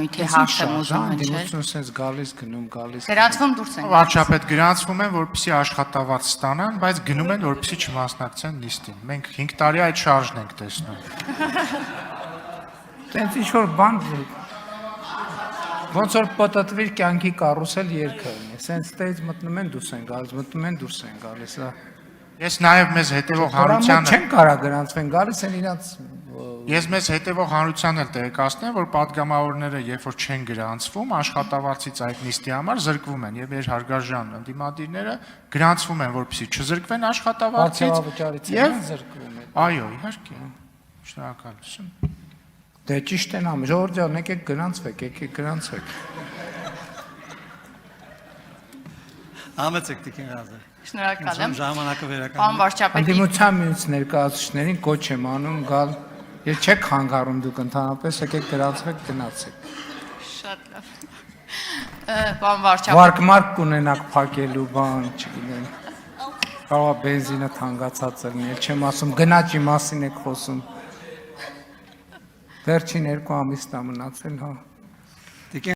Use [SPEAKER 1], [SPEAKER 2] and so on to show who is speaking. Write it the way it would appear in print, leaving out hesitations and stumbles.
[SPEAKER 1] Թե հարցեմ ուզում հնչել։
[SPEAKER 2] Դիմություն sense գալիս գալիս։
[SPEAKER 1] Գրանցվում դուրս են։
[SPEAKER 2] Վարչապետ գրանցվում են, որպեսզի աշխատավարձ ստանան, բայց գնում են, որպեսզի չմասնակցեն նիստին։ Մենք 5 տարի այդ շարժն ենք տեսնում։ Տենց ինչ որ բան ոնց որ պատտվիր կյանքի կարուսել երկը։ Սենց տեից մտնում են դուրս են գալիս, մտնում են դուրս են գալիս, հա։ Ես նաև մեզ հետևող հանրությանը չեն կարա գրանցվեն, գալիս են իրանց Ես մեզ հետևող հանրությանը տեղեկացնեմ, որ падգամավորները երբ որ չեն գրանցվում, աշխատավարձից այդ նիստի համար զրկվում են եւ իր հարգարժան ընդդիմադիրները գրանցվում են, որպեսզի չզրկվեն աշխատավարձից եւ զրկվում են։ Այո, իհարկե։ Շնորհակալություն։ Դե ճիշտ են ամ, ժողովուրդ ջան, եկեք գրանցվեք։
[SPEAKER 3] Համեցեք տիկին Ղազար։
[SPEAKER 1] Շնորհակալ եմ։
[SPEAKER 3] Ժամանակը վերականգնեք։
[SPEAKER 1] Պարոն վարչապետ։
[SPEAKER 2] Ընդդիմության միուս ներկայացուցիչներին կոչ եմ անում գալ եւ չեք խանգարում դուք ընդհանրապես եկեք գրանցվեք գնացեք։
[SPEAKER 1] Շատ լավ։ Պարոն վարչապետ։
[SPEAKER 2] Վարկմարկ կունենաք փակելու բան, չգիտեմ։ Կարող է բենզինը թանկացած լինի, չեմ ասում գնաճի մասին եք խոսում։ Վերջին 2 ամիսն է մնացել, հա։